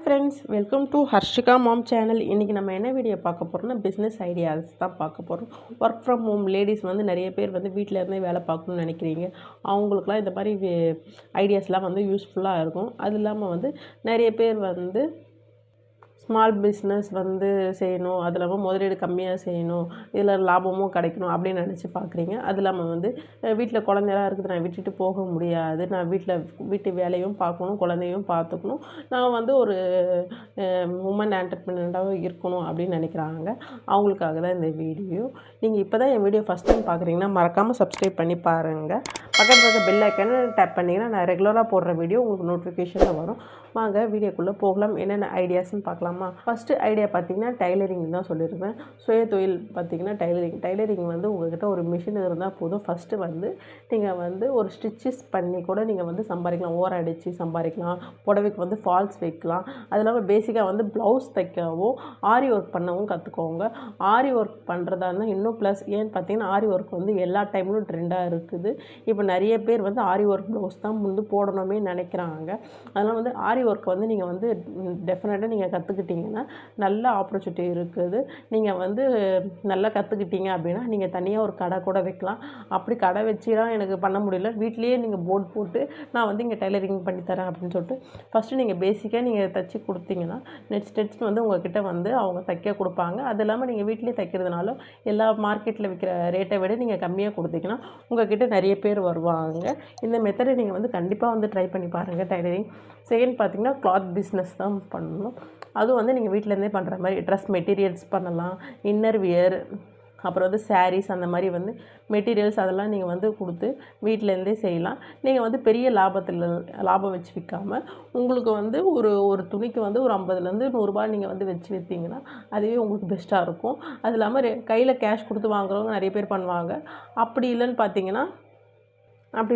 Friends, welcome to Harshika ma'am channel. இன்றைக்கி நம்ம என்ன வீடியோ பார்க்க போகிறோம்னா பிஸ்னஸ் ஐடியாஸ் தான் பார்க்க போகிறோம். ஒர்க் ஃப்ரம் ஹோம் லேடிஸ் வந்து நிறைய பேர் வந்து வீட்டில் இருந்தே வேலை பார்க்கணும்னு நினைக்கிறீங்க. அவங்களுக்குலாம் இந்த மாதிரி ஐடியாஸ்லாம் வந்து யூஸ்ஃபுல்லாக இருக்கும். அது இல்லாமல் வந்து நிறைய பேர் வந்து ஸ்மால் பிஸ்னஸ் வந்து செய்யணும், அது இல்லாமல் முதலீடு கம்மியாக செய்யணும், இதில் லாபமும் கிடைக்கணும் அப்படின்னு நினச்சி பார்க்குறீங்க. அது இல்லாமல் வந்து வீட்டில் குழந்தைலாம் இருக்குது, நான் விட்டுட்டு போக முடியாது, நான் வீட்டு வேலையும் பார்க்கணும், குழந்தையும் பார்த்துக்கணும், நான் வந்து ஒரு உமன் என்டர்பிரினராக இருக்கணும் அப்படின்னு நினைக்கிறாங்க. அவங்களுக்காக தான் இந்த வீடியோ. நீங்கள் இப்போ தான் என் வீடியோ ஃபஸ்ட் டைம் பார்க்குறீங்கன்னா மறக்காமல் சப்ஸ்கிரைப் பண்ணி பாருங்கள். பக்கத்தில் இருக்க பெல் ஐக்கானை டேப் பண்ணிங்கன்னா நான் ரெகுலராக போடுற வீடியோ உங்களுக்கு நோட்டிஃபிகேஷனில் வரும். வாங்க வீடியோக்குள்ளே போகலாம். என்னென்ன ஐடியாஸ்ன்னு பார்க்கலாமா? ஃபஸ்ட்டு ஐடியா பார்த்திங்கன்னா டைலரிங் தான் சொல்லியிருப்பேன். சுய தொழில் பார்த்திங்கன்னா டைலரிங் வந்து உங்கள்கிட்ட ஒரு மிஷின் இருந்தால் போதும். ஃபஸ்ட்டு வந்து நீங்கள் வந்து ஒரு ஸ்டிச்சஸ் பண்ணி கூட நீங்கள் வந்து சம்பாதிக்கலாம். ஓரம் அடித்து சம்பாதிக்கலாம். புடவைக்கு வந்து ஃபால்ஸ் வைக்கலாம். அது இல்லாமல் பேசிக்காக வந்து ப்ளவுஸ் தைக்கவும் ஆரி ஒர்க் பண்ணவும் கற்றுக்கோங்க. ஆரி ஒர்க் பண்ணுறதா இருந்தால் இன்னும் ப்ளஸ். ஏன்னு பார்த்தீங்கன்னா ஆரி ஒர்க் வந்து எல்லா டைம்லும் ட்ரெண்டாக இருக்குது. இப்போ நிறைய பேர் வந்து ஆரி ஒர்க் ப்ளவுஸ் தான் வந்து போடணுமே நினைக்கிறாங்க. அதனால் வந்து ஆரி ஒர்க் வந்து நீங்கள் வந்து டெஃபினட்டாக நீங்கள் கற்றுக்கிட்டிங்கன்னா நல்ல ஆப்பர்ச்சுனிட்டி இருக்குது. நீங்கள் வந்து நல்லா கற்றுக்கிட்டீங்க அப்படின்னா நீங்கள் தனியாக ஒரு கடை கூட வைக்கலாம். அப்படி கடை வச்சுலாம் எனக்கு பண்ண முடியல, வீட்லேயே நீங்கள் போர்டு போட்டு நான் வந்து இங்கே டைலரிங் பண்ணித்தரேன் அப்படின்னு சொல்லிட்டு ஃபஸ்ட்டு நீங்கள் பேசிக்காக நீங்கள் தைச்சி கொடுத்தீங்கன்னா நெக்ஸ்ட் வந்து உங்கள்கிட்ட வந்து அவங்க தைக்க கொடுப்பாங்க. அது இல்லாமல் நீங்கள் வீட்லேயே தைக்கிறதுனால எல்லா மார்க்கெட்டில் விற்கிற ரேட்டை விட நீங்கள் கம்மியாக கொடுத்தீங்கன்னா உங்கள்கிட்ட நிறைய பேர் வருவாங்க. இந்த மெத்தடை நீங்கள் வந்து கண்டிப்பாக வந்து ட்ரை பண்ணி பாருங்கள் டைலரிங். செகண்ட் பார்த்திங்கன்னா கிளாத் பிஸ்னஸ் தான் பண்ணணும். அதுவும் வந்து நீங்கள் வீட்டிலேருந்தே பண்ணுற மாதிரி ட்ரெஸ் மெட்டீரியல்ஸ் பண்ணலாம், இன்னர் வியர், அப்புறம் வந்து சாரீஸ், அந்த மாதிரி வந்து மெட்டீரியல்ஸ் அதெல்லாம் நீங்கள் வந்து கொடுத்து வீட்டிலேருந்தே செய்யலாம். நீங்கள் வந்து பெரிய லாபம் வச்சு விற்காமல் உங்களுக்கு வந்து ஒரு துணிக்கு வந்து ஒரு 50லேருந்து 100 நீங்கள் வந்து வச்சு விற்றீங்கன்னா அதுவே உங்களுக்கு பெஸ்ட்டாக இருக்கும். அது இல்லாமல் கையில் கேஷ் கொடுத்து வாங்குறவங்க நிறைய பேர் பண்ணுவாங்க. அப்படி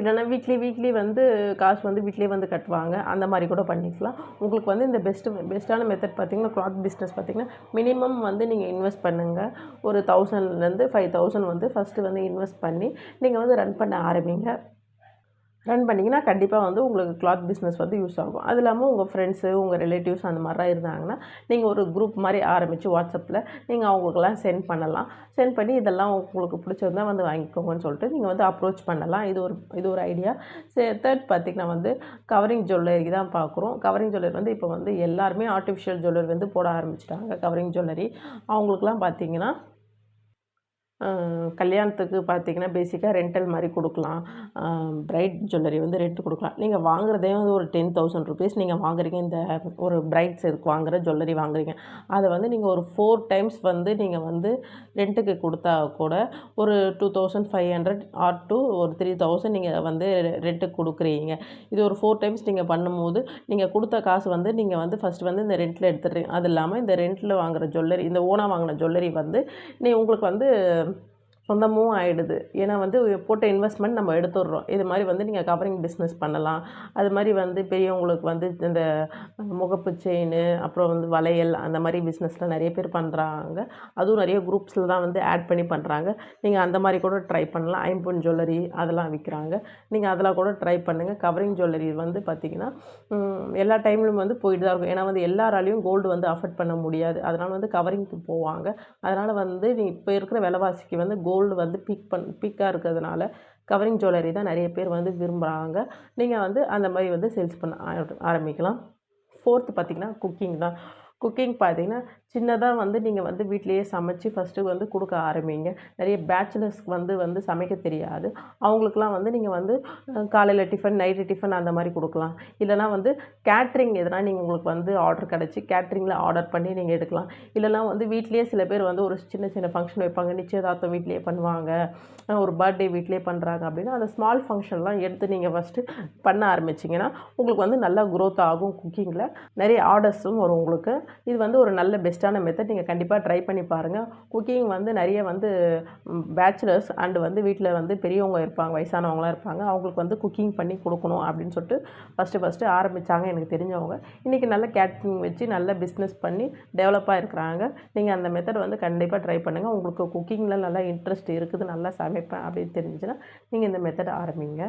இல்லைன்னா வீக்லி வந்து காசு வந்து வீட்லேயே வந்து கட்டுவாங்க. அந்த மாதிரி கூட பண்ணிக்கலாம். உங்களுக்கு வந்து இந்த பெஸ்ட்டான மெத்தட் பார்த்திங்கன்னா கிளாத் பிஸ்னஸ் பார்த்திங்கன்னா மினிமம் வந்து நீங்கள் இன்வெஸ்ட் பண்ணுங்கள். ஒரு 1000லேருந்து 5000 வந்து ஃபஸ்ட்டு வந்து இன்வெஸ்ட் பண்ணி நீங்கள் வந்து ரன் பண்ண ஆரம்பிங்க. ரன் பண்ணிங்கன்னா கண்டிப்பாக வந்து உங்களுக்கு கிளாத் பிஸ்னஸ் வந்து யூஸ் ஆகும். அது இல்லாமல் உங்கள் ஃப்ரெண்ட்ஸு, உங்கள் ரிலேட்டிவ்ஸ் அந்த மாதிரிலாம் இருந்தாங்கன்னா நீங்கள் ஒரு குரூப் மாதிரி ஆரம்பித்து வாட்ஸ்அப்பில் நீங்கள் அவங்களுக்கெல்லாம் சென்ட் பண்ணலாம். சென்ட் பண்ணி இதெல்லாம் உங்களுக்கு பிடிச்சிருந்தா வந்து வாங்கிக்கோங்கன்னு சொல்லிட்டு நீங்கள் வந்து அப்ரோச் பண்ணலாம். இது ஒரு ஐடியா. தேர்ட் பார்த்திங்கன்னா வந்து கவரிங் ஜுவல்லரி தான் பார்க்குறோம். கவரிங் ஜுவல்லரி வந்து இப்போ வந்து எல்லாருமே ஆர்டிஃபிஷியல் ஜுவல்லரி வந்து போட ஆரம்பிச்சிட்டாங்க. கவரிங் ஜுவல்லரி அவங்களுக்குலாம் பார்த்திங்கன்னா கல்யாணத்துக்கு பார்த்திங்கன்னா பேசிக்காக ரெண்டல் மாதிரி கொடுக்கலாம். பிரைட் ஜுவல்லரி வந்து ரெண்ட் கொடுக்கலாம். நீங்கள் வாங்குறதே வந்து ஒரு 10,000 ருபீஸ் நீங்கள் வாங்குறீங்க. இந்த ஒரு பிரைட்ஸ் இதுக்கு வாங்குகிற ஜுவல்லரி வாங்குறீங்க. அதை வந்து நீங்கள் ஒரு 4 டைம்ஸ் வந்து நீங்கள் வந்து ரெண்ட்டுக்கு கொடுத்தா கூட ஒரு 2500 ஆர் டு ஒரு 3000 நீங்கள் வந்து ரெண்ட்டுக்கு கொடுக்குறீங்க. இது ஒரு 4 டைம்ஸ் நீங்கள் பண்ணும்போது நீங்கள் கொடுத்த காசு வந்து நீங்கள் வந்து ஃபஸ்ட்டு வந்து இந்த ரெண்ட்டில் எடுத்துடுறீங்க. அது இல்லாமல் இந்த ரெண்ட்டில் வாங்குகிற ஜுவல்லரி, இந்த ஓனாக வாங்கின ஜுவல்லரி வந்து உங்களுக்கு வந்து சொந்தமும் ஆகிடுது. ஏன்னா வந்து போட்ட இன்வெஸ்ட்மெண்ட் நம்ம எடுத்துடுறோம். இது மாதிரி வந்து நீங்கள் கவரிங் பிஸ்னஸ் பண்ணலாம். அது மாதிரி வந்து பெரியவங்களுக்கு வந்து இந்த முகப்பு செயின், அப்புறம் வந்து வளையல், அந்த மாதிரி பிஸ்னஸ்லாம் நிறைய பேர் பண்ணுறாங்க. அதுவும் நிறைய குரூப்ஸில் தான் வந்து ஆட் பண்ணி பண்ணுறாங்க. நீங்கள் அந்த மாதிரி கூட ட்ரை பண்ணலாம். ஐம்பொன் ஜுவல்லரி அதெல்லாம் விற்கிறாங்க. நீங்கள் அதெல்லாம் கூட ட்ரை பண்ணுங்கள். கவரிங் ஜுவல்லரி வந்து பார்த்திங்கன்னா எல்லா டைம்லையும் வந்து போயிட்டு தான் இருக்கும். ஏன்னா வந்து எல்லாராலையும் கோல்டு வந்து அஃபோர்ட் பண்ண முடியாது. அதனால் வந்து கவரிங்க்கு போவாங்க. அதனால் வந்து இப்போ இருக்கிற விலைவாசிக்கு வந்து கோல்டு வந்து பீக்காக இருக்கிறதுனால கவரிங் ஜுவல்லரி தான் நிறைய பேர் வந்து விரும்புகிறாங்க. நீங்கள் வந்து அந்த மாதிரி வந்து சேல்ஸ் பண்ண ஆரம்பிக்கலாம். ஃபோர்த்து பார்த்திங்கன்னா குக்கிங் தான். குக்கிங் பார்த்திங்கன்னா சின்னதாக வந்து நீங்கள் வந்து வீட்டிலையே சமைச்சு ஃபஸ்ட்டு வந்து கொடுக்க ஆரம்பிங்க. நிறைய பேச்சுலர்ஸ்க்கு வந்து சமைக்க தெரியாது. அவங்களுக்குலாம் வந்து நீங்கள் வந்து காலையில் டிஃபன், நைட்டு டிஃபன் அந்த மாதிரி கொடுக்கலாம். இல்லைனா வந்து கேட்ரிங் எதனா நீங்கள் உங்களுக்கு வந்து ஆர்டர் கிடச்சி கேட்ரிங்கில் ஆர்டர் பண்ணி நீங்கள் எடுக்கலாம். இல்லைனா வந்து வீட்லேயே சில பேர் வந்து ஒரு சின்ன ஃபங்க்ஷன் வைப்பாங்க. நிச்சயதார்த்தம் வீட்லேயே பண்ணுவாங்க, ஒரு பர்த்டே வீட்லேயே பண்ணுறாங்க அப்படின்னா அந்த ஸ்மால் ஃபங்க்ஷன்லாம் எடுத்து நீங்கள் ஃபஸ்ட்டு பண்ண ஆரம்பிச்சிங்கன்னா உங்களுக்கு வந்து நல்லா க்ரோத் ஆகும். குக்கிங்கில் நிறைய ஆர்டர்ஸும் வரும் உங்களுக்கு. இது வந்து ஒரு நல்ல பெஸ்ட்டான மெத்தட். நீங்கள் கண்டிப்பாக ட்ரை பண்ணி பாருங்கள். குக்கிங் வந்து நிறைய வந்து பேச்சுலர்ஸ் அண்டு வந்து வீட்டில் வந்து பெரியவங்க இருப்பாங்க, வயசானவங்களாம் இருப்பாங்க. அவங்களுக்கு வந்து குக்கிங் பண்ணி கொடுக்கணும் அப்படின்னு சொல்லிட்டு ஃபஸ்ட்டு ஆரம்பித்தாங்க எனக்கு தெரிஞ்சவங்க. இன்றைக்கி நல்ல கேட்ரிங் வச்சு நல்ல பிஸ்னஸ் பண்ணி டெவலப்பாக இருக்கிறாங்க. நீங்கள் அந்த மெத்தட் வந்து கண்டிப்பாக ட்ரை பண்ணுங்கள். உங்களுக்கு குக்கிங்கில் நல்லா இன்ட்ரெஸ்ட் இருக்குது, நல்லா சமைப்பேன் அப்படின்னு தெரிஞ்சுன்னா நீங்கள் இந்த மெத்தட் ஆரம்பிங்க.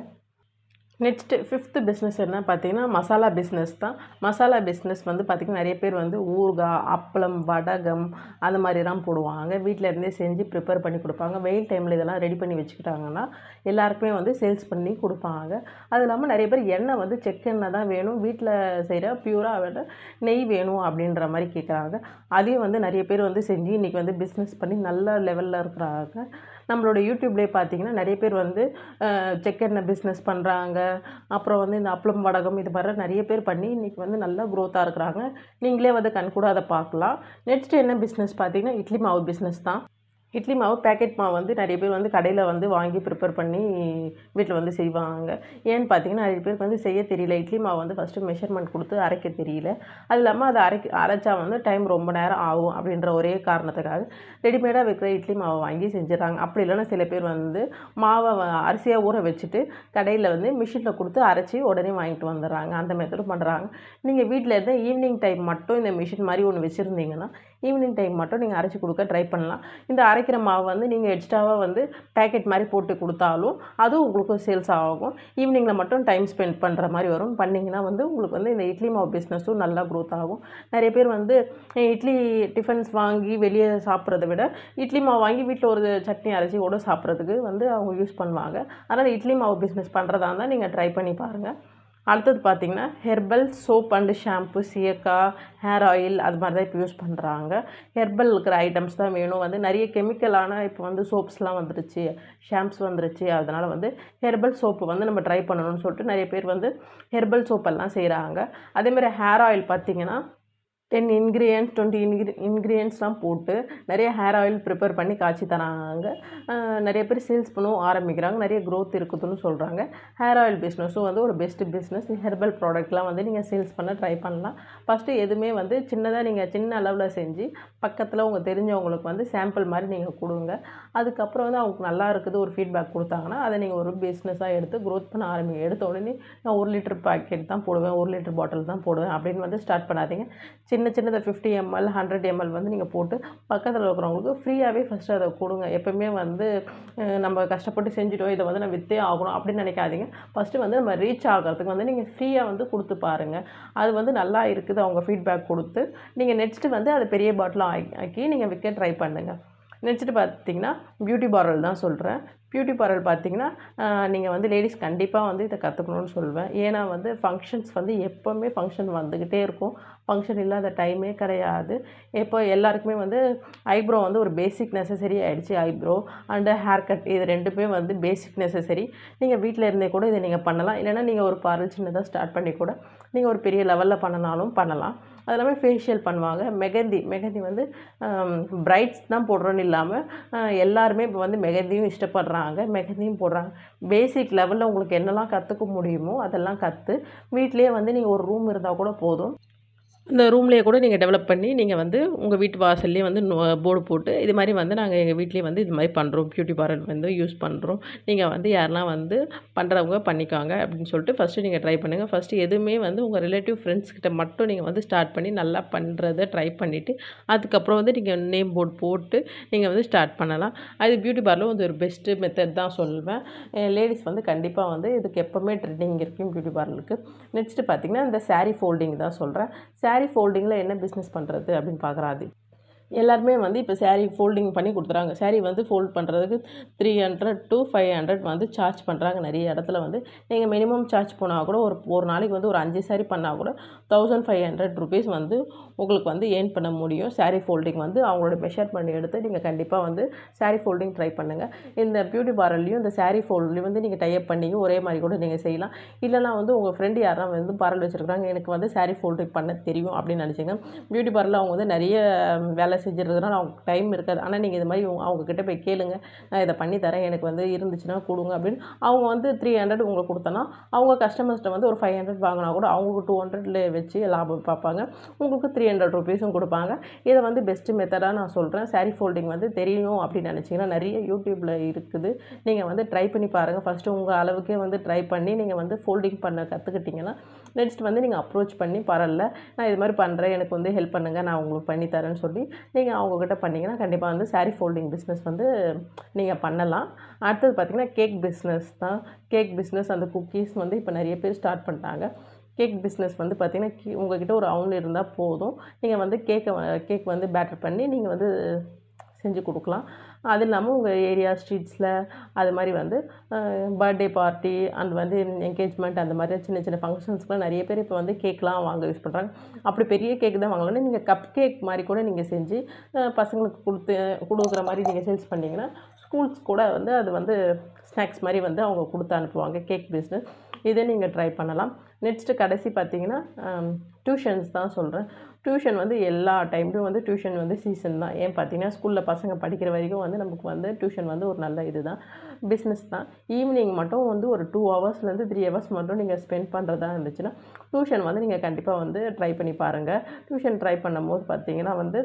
நெக்ஸ்ட்டு 5த் பிஸ்னஸ் என்ன பார்த்தீங்கன்னா, மசாலா பிஸ்னஸ் தான். மசாலா பிஸ்னஸ் வந்து பார்த்திங்கன்னா, நிறைய பேர் வந்து ஊறுகாய், அப்பளம், வடகம் அந்த மாதிரிலாம் போடுவாங்க. வீட்டில் இருந்தே செஞ்சு ப்ரிப்பேர் பண்ணி கொடுப்பாங்க. வெயில் டைமில் இதெல்லாம் ரெடி பண்ணி வச்சுக்கிட்டாங்கன்னா, எல்லாருக்குமே வந்து சேல்ஸ் பண்ணி கொடுப்பாங்க. அது இல்லாமல் நிறைய பேர் எண்ணெய் வந்து செக்கெண்ணெய் தான் வேணும், வீட்டில் செய்கிற பியூராக விட நெய் வேணும் அப்படின்ற மாதிரி கேட்குறாங்க. அதையும் வந்து நிறைய பேர் வந்து செஞ்சு இன்றைக்கி வந்து பிஸ்னஸ் பண்ணி நல்ல லெவலில் இருக்கிறாங்க. நம்மளோட யூடியூப்லேயே பார்த்தீங்கன்னா, நிறைய பேர் வந்து செக்கெண்ணெய் பிஸ்னஸ் பண்ணுறாங்க. அப்புறம் வந்து இந்த அப்பளம், வடகம் இது மாதிரி நிறைய பேர் பண்ணி இன்றைக்கி வந்து நல்லா க்ரோத்தாக இருக்கிறாங்க. நீங்களே வந்து கண்கூட அதை பார்க்கலாம். நெக்ஸ்ட்டு என்ன பிஸ்னஸ் பார்த்தீங்கன்னா, இட்லி மாவு பிஸ்னஸ் தான். இட்லி மாவு பேக்கெட் மாவு வந்து நிறைய பேர் வந்து கடையில் வந்து வாங்கி ப்ரிப்பேர் பண்ணி வீட்டில் வந்து செய்வாங்க. ஏன்னு பார்த்தீங்கன்னா, நிறைய பேருக்கு வந்து செய்ய தெரியல. இட்லி மாவு வந்து ஃபஸ்ட்டு மெஷர்மெண்ட் கொடுத்து அரைக்க தெரியல. அது இல்லாமல் அதை அரைச்சா வந்து டைம் ரொம்ப நேரம் ஆகும் அப்படின்ற ஒரே காரணத்துக்காக ரெடிமேடாக விற்கிற இட்லி மாவை வாங்கி செஞ்சிடறாங்க. அப்படி இல்லைன்னா சில பேர் வந்து மாவை அரிசியாக ஊற வச்சுட்டு கடையில் வந்து மிஷினில் கொடுத்து அரைச்சி உடனே வாங்கிட்டு வந்துடுறாங்க. அந்த மெத்தடும் பண்ணுறாங்க. நீங்கள் வீட்டில் இருந்தால் ஈவினிங் டைம் மட்டும் இந்த மிஷின் மாதிரி ஒன்று வச்சுருந்தீங்கன்னா, ஈவினிங் டைம் மட்டும் நீங்கள் அரைச்சி கொடுக்க ட்ரை பண்ணலாம். இந்த அரைக்கிற மாவு வந்து நீங்கள் எக்ஸ்ட்ராவாக வந்து பேக்கெட் மாதிரி போட்டு கொடுத்தாலும் அதுவும் உங்களுக்கு சேல்ஸ் ஆகும். ஈவினிங்கில் மட்டும் டைம் ஸ்பெண்ட் பண்ணுற மாதிரி வரும். பண்ணிங்கன்னா வந்து உங்களுக்கு வந்து இந்த இட்லி மாவு பிஸ்னஸும் நல்லா க்ரோத் ஆகும். நிறைய பேர் வந்து இட்லி டிஃபன்ஸ் வாங்கி வெளியே சாப்பிட்றத விட இட்லி மாவு வாங்கி வீட்டில் ஒரு சட்னி அரைச்சி கூட சாப்பிட்றதுக்கு வந்து அவங்க யூஸ் பண்ணுவாங்க. அதனால் இட்லி மாவு பிஸ்னஸ் பண்ணுறதா இருந்தால் நீங்கள் ட்ரை பண்ணி பாருங்கள். அடுத்தது பார்த்திங்கன்னா, ஹெர்பல் சோப் அண்டு ஷாம்பு, சீயக்காய், ஹேர் ஆயில் அது மாதிரி தான் இப்போ யூஸ் பண்ணுறாங்க. ஹெர்பல் இருக்கிற ஐட்டம்ஸ் தான் வேணும். வந்து நிறைய கெமிக்கலான இப்போ வந்து சோப்ஸ்லாம் வந்துருச்சு, ஷாம்ப்ஸ் வந்துருச்சு. அதனால் வந்து ஹெர்பல் சோப்பு வந்து நம்ம ட்ரை பண்ணணும்னு சொல்லிட்டு நிறைய பேர் வந்து ஹெர்பல் சோப்பெல்லாம் செய்கிறாங்க. அதேமாதிரி ஹேர் ஆயில் பார்த்திங்கன்னா 10 இன்க்ரீடியன்ட்ஸ் 20 இன்க்ரீடியன்ட்ஸ்லாம் போட்டு நிறைய ஹேர் ஆயில் ப்ரிப்பேர் பண்ணி காய்ச்சி தராங்க. நிறைய பேர் சேல்ஸ் பண்ணவும் ஆரம்பிக்கிறாங்க. நிறைய க்ரோத் இருக்குதுன்னு சொல்கிறாங்க. ஹேர் ஆயில் பிஸ்னஸும் வந்து ஒரு பெஸ்ட்டு பிஸ்னஸ். ஹெர்பல் ப்ராடக்ட்லாம் வந்து நீங்கள் சேல்ஸ் பண்ண ட்ரை பண்ணலாம். ஃபஸ்ட்டு எதுவுமே வந்து சின்னதாக நீங்கள் சின்ன அளவில் செஞ்சு பக்கத்தில் உங்கள் தெரிஞ்சவங்களுக்கு வந்து சாம்பிள் மாதிரி நீங்கள் கொடுங்க. அதுக்கப்புறம் வந்து அவங்களுக்கு நல்லா இருக்குது ஒரு ஃபீட்பேக் கொடுத்தாங்கன்னா அதை நீங்கள் ஒரு பிஸ்னஸாக எடுத்து க்ரோத் பண்ண ஆரம்பிங்க. எடுத்த உடனே நான் 1 லிட்டர் பாக்கெட் தான் போடுவேன், 1 லிட்டர் பாட்டில் தான் போடுவேன் அப்படின்னு வந்து ஸ்டார்ட் பண்ணாதீங்க. சின்னதை 50 ml 100 ml வந்து நீங்கள் போட்டு பக்கத்தில் இருக்கிறவங்களுக்கு ஃப்ரீயாகவே ஃபஸ்ட்டு அதை கொடுங்க. எப்போவுமே வந்து நம்ம கஷ்டப்பட்டு செஞ்சுட்டோம், இதை வந்து நான் விற்றே ஆகணும் அப்படின்னு நினைக்காதீங்க. ஃபஸ்ட்டு வந்து நம்ம ரீச் ஆகிறதுக்கு வந்து நீங்கள் ஃப்ரீயாக வந்து கொடுத்து பாருங்கள். அது வந்து நல்லா இருக்குது அவங்க ஃபீட்பேக் கொடுத்து நீங்கள் நெக்ஸ்ட்டு வந்து அதை பெரிய பாட்டிலாக ஆக்கி நீங்கள் விற்க ட்ரை பண்ணுங்கள். நெக்ஸ்ட்டு பார்த்திங்கன்னா பியூட்டி பார்லர் தான் சொல்கிறேன். பியூட்டி பார்லர் பார்த்திங்கன்னா நீங்கள் வந்து லேடிஸ் கண்டிப்பாக வந்து இதை கற்றுக்கணுன்னு சொல்வேன். ஏன்னா வந்து ஃபங்க்ஷன்ஸ் வந்து எப்போவுமே ஃபங்க்ஷன் வந்துக்கிட்டே இருக்கும். ஃபங்க்ஷன் இல்லாத டைமே கிடையாது. இப்போ எல்லாருக்குமே வந்து ஐப்ரோ வந்து ஒரு பேசிக் நெசசரி ஆகிடுச்சு. ஐப்ரோ அண்டு ஹேர் கட் இது 2மே வந்து பேசிக் நெசசரி. நீங்கள் வீட்டில் இருந்தே கூட இதை நீங்கள் பண்ணலாம். இல்லைனா நீங்கள் ஒரு பார்லர் சின்னதாக ஸ்டார்ட் பண்ணி கூட நீங்கள் ஒரு பெரிய லெவலில் பண்ணனாலும் பண்ணலாம். அது எல்லாமே ஃபேஷியல் பண்ணுவாங்க. மெஹந்தி வந்து பிரைட்ஸ் தான் போடுறோன்னு இல்லாமல் எல்லாருமே இப்போ வந்து மெஹந்தியும் இஷ்டப்படுறாங்க, மெஹந்தியும் போடுறாங்க. பேசிக் லெவலில் உங்களுக்கு என்னெல்லாம் கற்றுக்க முடியுமோ அதெல்லாம் கற்று வீட்டிலேயே வந்து நீங்கள் ஒரு ரூம் இருந்தால் கூட போதும். இந்த ரூம்லேயே கூட நீங்கள் டெவலப் பண்ணி நீங்கள் வந்து உங்கள் வீட்டு வாசல்லேயே வந்து போர்டு போட்டு இது மாதிரி வந்து நாங்கள் எங்கள் வீட்லேயே வந்து இது மாதிரி பண்ணுறோம், பியூட்டி பார்லர் வந்து யூஸ் பண்ணுறோம், நீங்கள் வந்து யாரெல்லாம் வந்து பண்ணுறவங்க பண்ணிக்காங்க அப்படின்னு சொல்லிட்டு ஃபஸ்ட்டு நீங்கள் ட்ரை பண்ணுங்கள். ஃபஸ்ட்டு எதுவுமே வந்து உங்கள் ரிலேட்டிவ் ஃப்ரெண்ட்ஸ் கிட்ட மட்டும் நீங்கள் வந்து ஸ்டார்ட் பண்ணி நல்லா பண்ணுறத ட்ரை பண்ணிவிட்டு அதுக்கப்புறம் வந்து நீங்கள் நேம் போர்டு போட்டு நீங்கள் வந்து ஸ்டார்ட் பண்ணலாம். அது பியூட்டி பார்லர் வந்து ஒரு பெஸ்ட்டு மெத்தட் தான் சொல்லுவேன். லேடிஸ் வந்து கண்டிப்பாக வந்து இதுக்கு எப்போவுமே ட்ரெண்டிங் இருக்கும் பியூட்டி பார்லருக்கு. நெக்ஸ்ட்டு பார்த்திங்கன்னா இந்த சாரீ ஃபோல்டிங் தான் சொல்கிறேன். சாரீ ஃபோல்டிங்கில் என்ன பிஸ்னஸ் பண்ணுறது அப்படின்னு பார்க்குறாது. எல்லாருமே வந்து இப்போ சாரீ ஃபோல்டிங் பண்ணி கொடுத்துறாங்க. சாரீ வந்து ஃபோல்ட் பண்ணுறதுக்கு 300 to 500 வந்து சார்ஜ் பண்ணுறாங்க. நிறைய இடத்துல வந்து நீங்கள் மினிமம் சார்ஜ் போனால் கூட ஒரு நாளைக்கு வந்து ஒரு 5 சாரீ பண்ணால் கூட 1500 rupees வந்து உங்களுக்கு வந்து ஏர்ன் பண்ண முடியும். சாரீ ஃபோல்டிங் வந்து அவங்களோட மெஷர் பண்ணி எடுத்து நீங்கள் கண்டிப்பாக வந்து சாரீ ஃபோல்டிங் ட்ரை பண்ணுங்கள். இந்த பியூட்டி பார்லர்லேயும் இந்த சாரீ ஃபோல்ட்லேயும் வந்து நீங்கள் டைப் பண்ணி ஒரே மாதிரி கூட நீங்கள் செய்யலாம். இல்லைனா வந்து உங்கள் ஃப்ரெண்டு யாராவது வந்து பார்லர் வச்சுருக்காங்க, எனக்கு வந்து சாரீ ஃபோல்டிங் பண்ண தெரியும் அப்படின்னு நினச்சிங்க. பியூட்டி பார்லரில் அவங்க வந்து நிறைய வேலை செஞ்சுருக்கிறதுனால அவங்களுக்கு டைம் இருக்காது. ஆனால் நீங்கள் இது மாதிரி அவங்கக்கிட்ட போய் கேளுங்க, நான் இதை பண்ணி தரேன், எனக்கு வந்து இருந்துச்சுன்னா கொடுங்க அப்படின்னு. அவங்க வந்து 300 உங்களுக்கு கொடுத்தனா அவங்க கஸ்டமர்ஸ்கிட்ட வந்து ஒரு 500 வாங்கினா கூட அவங்களுக்கு 200 வச்சு லாபம் பார்ப்பாங்க. உங்களுக்கு 300 rupees கொடுப்பாங்க. இதை வந்து பெஸ்ட்டு மெத்தடாக நான் சொல்கிறேன். சாரீ ஃபோல்டிங் வந்து தெரியும் அப்படின்னு நினச்சிங்கன்னா நிறைய யூடியூப்பில் இருக்குது. நீங்கள் வந்து ட்ரை பண்ணி பாருங்கள். ஃபஸ்ட்டு உங்கள் அளவுக்கே வந்து ட்ரை பண்ணி நீங்கள் வந்து ஃபோல்டிங் பண்ண கற்றுக்கிட்டிங்கன்னா நெக்ஸ்ட் வந்து நீங்கள் அப்ரோச் பண்ணி பரவாயில்ல நான் இது மாதிரி பண்ணுறேன், எனக்கு வந்து ஹெல்ப் பண்ணுங்கள், நான் உங்களுக்கு பண்ணி தரேன்னு சொல்லி நீங்கள் அவங்கக்கிட்ட பண்ணிங்கன்னா கண்டிப்பாக வந்து சாரீ ஃபோல்டிங் பிஸ்னஸ் வந்து நீங்கள் பண்ணலாம். அடுத்தது பார்த்திங்கன்னா கேக் பிஸ்னஸ் தான். கேக் பிஸ்னஸ் அந்த குக்கீஸ் வந்து இப்போ நிறைய பேர் ஸ்டார்ட் பண்ணிட்டாங்க. கேக் பிஸ்னஸ் வந்து பார்த்திங்கன்னா உங்கள்கிட்ட ஒரு அவுன் இருந்தால் போதும். நீங்கள் வந்து கேக் வந்து பேட்டர் பண்ணி நீங்கள் வந்து செஞ்சு கொடுக்கலாம். அது இல்லாமல் உங்கள் ஏரியா ஸ்ட்ரீட்ஸில் அது மாதிரி வந்து பர்த்டே பார்ட்டி அண்ட் வந்து என்கேஜ்மெண்ட் அந்த மாதிரி சின்ன சின்ன ஃபங்க்ஷன்ஸ்க்குலாம் நிறைய பேர் இப்போ வந்து கேக்லாம் வாங்க யூஸ் பண்ணுறாங்க. அப்படி பெரிய கேக் தான் வாங்கலன்னா நீங்கள் கப் கேக் மாதிரி கூட நீங்கள் செஞ்சு பசங்களுக்கு கொடுக்குற மாதிரி நீங்கள் சேல்ஸ் பண்ணிங்கன்னா ஸ்கூல்ஸ் கூட வந்து அது வந்து ஸ்நாக்ஸ் மாதிரி வந்து அவங்க கொடுத்து அனுப்புவாங்க கேக் பிஸ்னஸ். இதை நீங்கள் ட்ரை பண்ணலாம். நெக்ஸ்ட்டு கடைசி பார்த்திங்கன்னா டியூஷன்ஸ் தான் சொல்கிறேன். டியூஷன் வந்து எல்லா டைம்லையும் வந்து டியூஷன் வந்து சீசன் தான். ஏன் பார்த்தீங்கன்னா ஸ்கூலில் பசங்க படிக்கிற வரைக்கும் வந்து நமக்கு வந்து டியூஷன் வந்து ஒரு நல்ல இது தான், பிஸ்னஸ் தான். ஈவினிங் மட்டும் வந்து ஒரு 2 ஹவர்ஸ்லேருந்து 3 ஹவர்ஸ் மட்டும் நீங்கள் ஸ்பெண்ட் பண்ணுறதா இருந்துச்சுன்னா டியூஷன் வந்து நீங்கள் கண்டிப்பாக வந்து ட்ரை பண்ணி பாருங்கள். டியூஷன் ட்ரை பண்ணும்போது பார்த்தீங்கன்னா வந்து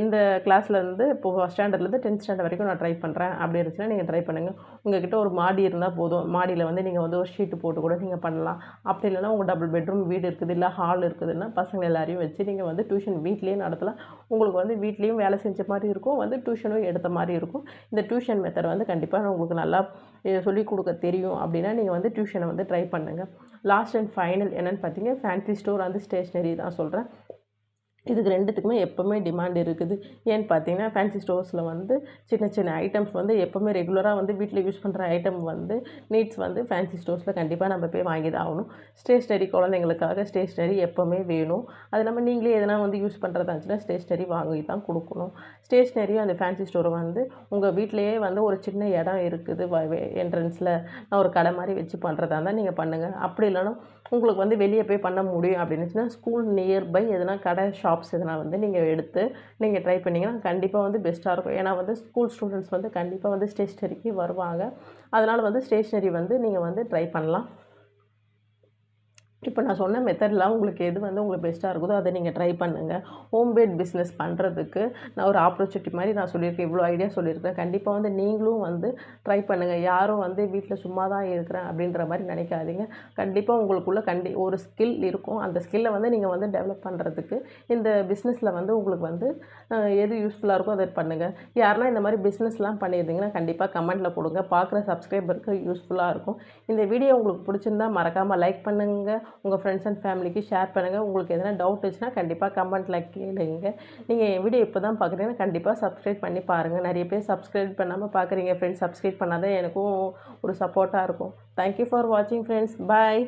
இந்த கிளாஸ்லேருந்து இப்போ ஃபஸ்ட் ஸ்டாண்டர்ட்லேருந்து 10th ஸ்டாண்டர்ட் வரைக்கும் நான் ட்ரை பண்ணுறேன் அப்படி இருந்துச்சுன்னா நீங்கள் ட்ரை பண்ணுங்கள். உங்கள்கிட்ட ஒரு மாடி இருந்தால் போதும். மாடியில் வந்து நீங்கள் வந்து ஒரு ஷீட்டு போட்டு கூட நீங்கள் பண்ணலாம். அப்படி இல்லைன்னா உங்கள் டபுள் பெட்ரூம் வீடு இருக்குது, இல்லை ஹால் இருக்குதுன்னா பசங்க எல்லாரையும் வச்சு நீங்கள் வந்து டியூஷன் வீட்லேயே நடத்தலாம். உங்களுக்கு வந்து வீட்லேயும் வேலை செஞ்ச மாதிரி இருக்கும், வந்து டியூஷனும் எடுத்த மாதிரி இருக்கும். இந்த டியூஷன் மெத்தட் வந்து கண்டிப்பாக உங்களுக்கு நல்லா சொல்லிக் கொடுக்க தெரியும் அப்படின்னா நீங்கள் வந்து டியூஷனை வந்து ட்ரை பண்ணுங்கள். லாஸ்ட் அண்ட் ஃபைனல் என்னென்னு பார்த்தீங்கன்னா ஃபேன்சி ஸ்டோர் அந்த ஸ்டேஷ்னரி தான் சொல்கிறேன். இதுக்கு ரெண்டுத்துக்குமே எப்போவுமே டிமாண்ட் இருக்குது. ஏன்னு பார்த்தீங்கன்னா ஃபேன்சி ஸ்டோர்ஸில் வந்து சின்ன சின்ன ஐட்டம்ஸ் வந்து எப்போவுமே ரெகுலராக வந்து வீட்டில் யூஸ் பண்ணுற ஐட்டம் வந்து நீட்ஸ் வந்து ஃபேன்சி ஸ்டோர்ஸில் கண்டிப்பாக நம்ம போய் வாங்கி தான் ஆகணும். ஸ்டேஷ்னரி குழந்தைங்களுக்காக ஸ்டேஷ்னரி எப்போவுமே வேணும். அது இல்லாமல் நீங்களே எதனா வந்து யூஸ் பண்ணுறதா இருந்துச்சுன்னா ஸ்டேஷ்னரி வாங்கி தான் கொடுக்கணும். ஸ்டேஷ்னரியும் அந்த ஃபேன்சி ஸ்டோரை வந்து உங்கள் வீட்டிலையே வந்து ஒரு சின்ன இடம் இருக்குது என்ட்ரன்ஸில் நான் ஒரு கடை மாதிரி வச்சு பண்ணுறதா இருந்தால் நீங்கள் பண்ணுங்கள். அப்படி இல்லைன்னா உங்களுக்கு வந்து வெளியே போய் பண்ண முடியும் அப்படின்னுச்சுன்னா ஸ்கூல் நியர்பை எதனா கடை ஷாப்ஸ் எதனா வந்து நீங்கள் எடுத்து நீங்கள் ட்ரை பண்ணிங்கன்னா கண்டிப்பாக வந்து பெஸ்ட்டாக இருக்கும். ஏன்னா வந்து ஸ்கூல் ஸ்டூடெண்ட்ஸ் வந்து கண்டிப்பாக வந்து ஸ்டேஷ்னரிக்கு வருவாங்க. அதனால் வந்து ஸ்டேஷ்னரி வந்து நீங்கள் வந்து ட்ரை பண்ணலாம். இப்போ நான் சொன்ன மெத்தட்லாம் உங்களுக்கு எது வந்து உங்களுக்கு பெஸ்ட்டாக இருக்குதோ அதை நீங்கள் ட்ரை பண்ணுங்கள். ஹோம் மேட் பிஸ்னஸ் பண்ணுறதுக்கு நான் ஒரு ஆப்பர்ச்சுனிட்டி மாதிரி நான் சொல்லியிருக்கேன், இவ்வளோ ஐடியா சொல்லியிருக்கேன். கண்டிப்பாக வந்து நீங்களும் வந்து ட்ரை பண்ணுங்கள். யாரும் வந்து வீட்டில் சும்மா தான் இருக்கிறேன் அப்படின்ற மாதிரி நினைக்காதீங்க. கண்டிப்பாக உங்களுக்குள்ளே ஒரு ஸ்கில் இருக்கும். அந்த ஸ்கில்லை வந்து நீங்கள் வந்து டெவலப் பண்ணுறதுக்கு இந்த பிஸ்னஸில் வந்து உங்களுக்கு வந்து எது யூஸ்ஃபுல்லாக இருக்கோ அதை பண்ணுங்கள். யாருன்னா இந்த மாதிரி பிஸ்னஸ்லாம் பண்ணியிருந்தீங்கன்னா கண்டிப்பாக கமெண்ட்டில் கொடுங்க. பார்க்குற சப்ஸ்கிரைபருக்கு யூஸ்ஃபுல்லாக இருக்கும். இந்த வீடியோ உங்களுக்கு பிடிச்சிருந்தா மறக்காமல் லைக் பண்ணுங்கள். உங்கள் ஃப்ரெண்ட்ஸ் அண்ட் ஃபேமிலிக்கு ஷேர் பண்ணுங்கள். உங்களுக்கு எதனா டவுட் இருந்துச்சுன்னா கண்டிப்பாக கமெண்ட்டில் கேளுங்க. நீங்கள் என் வீடியோ இப்போ தான் பார்க்குறீங்கன்னா கண்டிப்பாக சப்ஸ்கிரைப் பண்ணி பாருங்கள். நிறைய பேர் சப்ஸ்கிரைப் பண்ணாமல் பார்க்குறீங்க ஃப்ரெண்ட்ஸ். சப்ஸ்கிரைப் பண்ணாதான் எனக்கும் ஒரு சப்போர்ட்டாக இருக்கும். தேங்க்யூ ஃபார் வாட்சிங் ஃப்ரெண்ட்ஸ். பாய்.